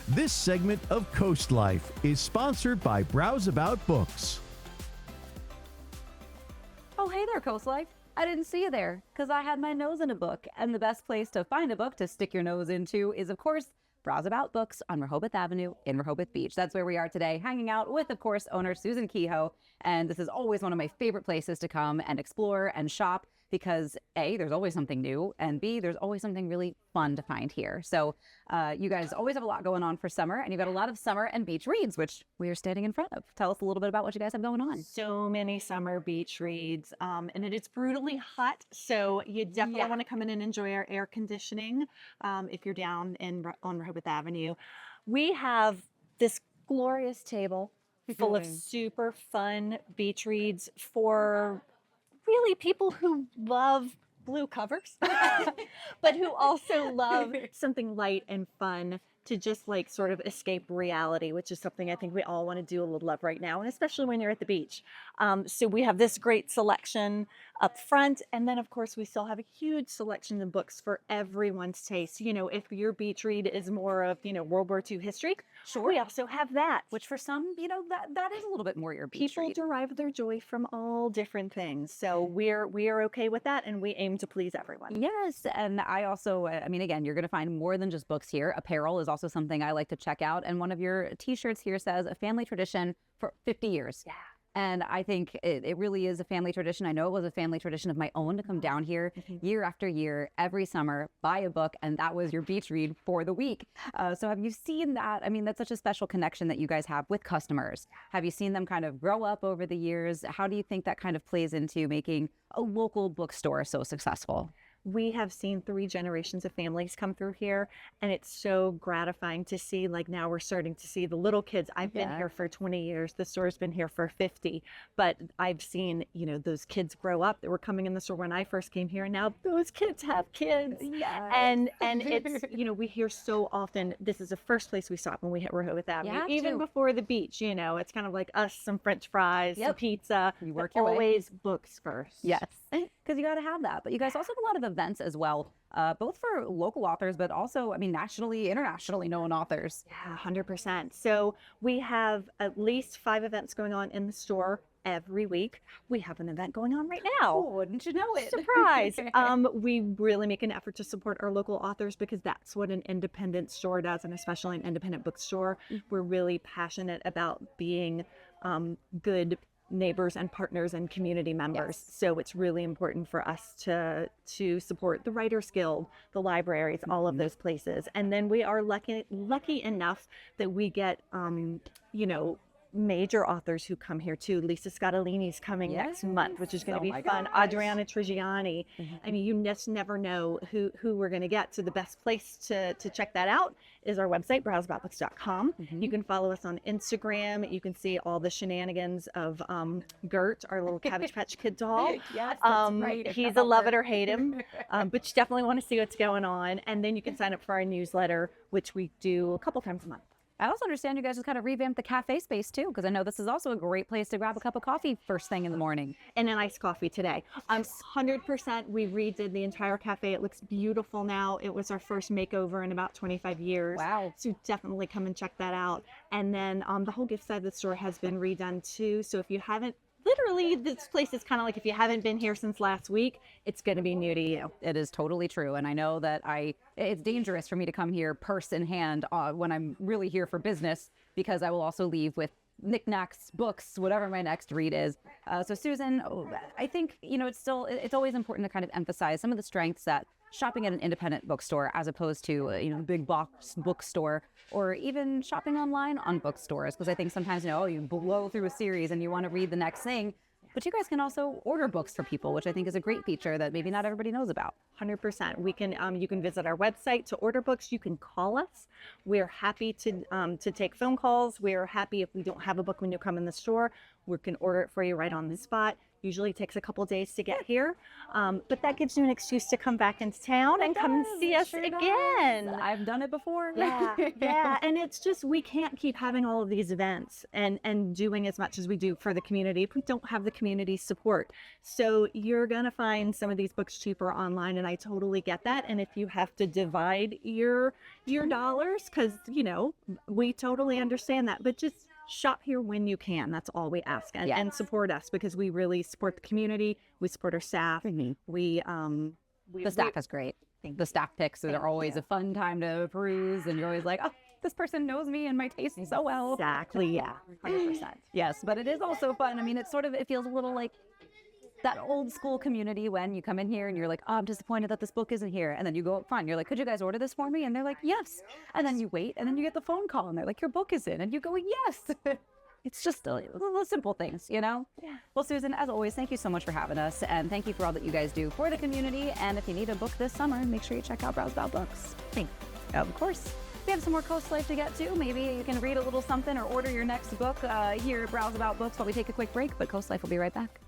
This segment of CoastLife is sponsored by Browseabout Books. Oh, hey there, CoastLife. I didn't see you there because I had my nose in a book. And the best place to find a book to stick your nose into is, of course, Browseabout Books on Rehoboth Avenue in Rehoboth Beach. That's where we are today, hanging out with, of course, owner Susan Kehoe. And this is always one of my favorite places to come and explore and shop because A, there's always something new, and B, there's always something really fun to find here. So you guys always have a lot going on for summer, and you've got a lot of summer and beach reads, which we are standing in front of. Tell us a little bit about what you guys have going on. So many summer beach reads, and it is brutally hot, so you definitely want to come in and enjoy our air conditioning if you're down on Rehoboth Avenue. We have this glorious table full of super fun beach reads for really people who love blue covers, but who also love something light and fun to just like sort of escape reality, which is something I think we all want to do a little of right now, and especially when you're at the beach. So we have this great selection up front, and then of course we still have a huge selection of books for everyone's taste. You know, if your beach read is more of, World War II history, Sure. we also have that. Which for some, that is a little bit more your beach People read. derive their joy from all different things. So we are okay with that, and we aim to please everyone. Yes, and I also, again, you're going to find more than just books here. Apparel is also something I like to check out. And one of your t-shirts here says a family tradition for 50 years. Yeah. And I think it really is a family tradition. I know it was a family tradition of my own to come down here year after year, every summer, buy a book, and that was your beach read for the week. So have you seen that? I mean, that's such a special connection that you guys have with customers. Have you seen them kind of grow up over the years? How do you think that kind of plays into making a local bookstore so successful? We have seen 3 generations of families come through here, and it's so gratifying to see. Like, now we're starting to see the little kids. I've been here for 20 years. The store's been here for 50, but I've seen, those kids grow up that were coming in the store when I first came here, and now those kids have kids. Yeah. And it's, we hear so often, this is the first place we stop when we hit Rehoboth Avenue, even before the beach. It's kind of like us, some French fries, some pizza. You work your way. Always books first. Yes, because you got to have that. But you guys also have a lot of events as well, both for local authors, but also, nationally, internationally known authors. Yeah, 100%. So we have at least 5 events going on in the store every week. We have an event going on right now. Oh, wouldn't you know it? Surprise. We really make an effort to support our local authors because that's what an independent store does, and especially an independent bookstore. We're really passionate about being good neighbors and partners and community members. So it's really important for us to support the Writers Guild, the libraries, all of those places. And then we are lucky enough that we get major authors who come here too. Lisa Scottolini's coming next month, which is going to be fun. Adriana Trigiani. I mean, you just never know who we're going to get. So the best place to check that out is our website, browseaboutbooks.com. You can follow us on Instagram. You can see all the shenanigans of Gert, our little Cabbage Patch Kid doll. Yes, that's right. He's a love it or hate him, but you definitely want to see what's going on. And then you can sign up for our newsletter, which we do a couple times a month. I also understand you guys just kind of revamped the cafe space too, because I know this is also a great place to grab a cup of coffee first thing in the morning. And an iced coffee today. 100%. We redid the entire cafe. It looks beautiful now. It was our first makeover in about 25 years. Wow. So definitely come and check that out. And then the whole gift side of the store has been redone too. So if you haven't, literally, this place is kind of like if you haven't been here since last week, it's going to be new to you. It is totally true. And I know that it's dangerous for me to come here purse in hand when I'm really here for business, because I will also leave with knickknacks, books, whatever my next read is. So Susan, I think, it's always important to kind of emphasize some of the strengths that shopping at an independent bookstore as opposed to a big box bookstore, or even shopping online on bookstores, because I think sometimes you blow through a series and you want to read the next thing, but you guys can also order books for people, which I think is a great feature that maybe not everybody knows about. 100%. We can you can visit our website to order books. You can call us. We're happy to take phone calls. We're happy if we don't have a book when you come in the store, we can order it for you right on the spot. Usually takes a couple days to get here, but that gives you an excuse to come back into town and come and see us again. I've done it before. Yeah, yeah, and it's just, we can't keep having all of these events and doing as much as we do for the community if we don't have the community support. So you're gonna find some of these books cheaper online, and I totally get that. And if you have to divide your dollars, because we totally understand that, but just shop here when you can. That's all we ask, and support us, because we really support the community. We support our staff. The staff is great. The staff picks are always a fun time to peruse, and you're always like, oh, this person knows me and my taste so well. Exactly. Yeah. 100%. Yes, but it is also fun. I mean, it feels a little like that old school community when you come in here and you're like, oh, I'm disappointed that this book isn't here. And then you go, fine. You're like, could you guys order this for me? And they're like, yes. And then you wait, and then you get the phone call and they're like, your book is in. And you go, yes. It's just the simple things, Yeah. Well, Susan, as always, thank you so much for having us. And thank you for all that you guys do for the community. And if you need a book this summer, make sure you check out Browseabout Books. Thanks. Of course. We have some more CoastLife to get to. Maybe you can read a little something or order your next book here at Browseabout Books while we take a quick break. But CoastLife will be right back.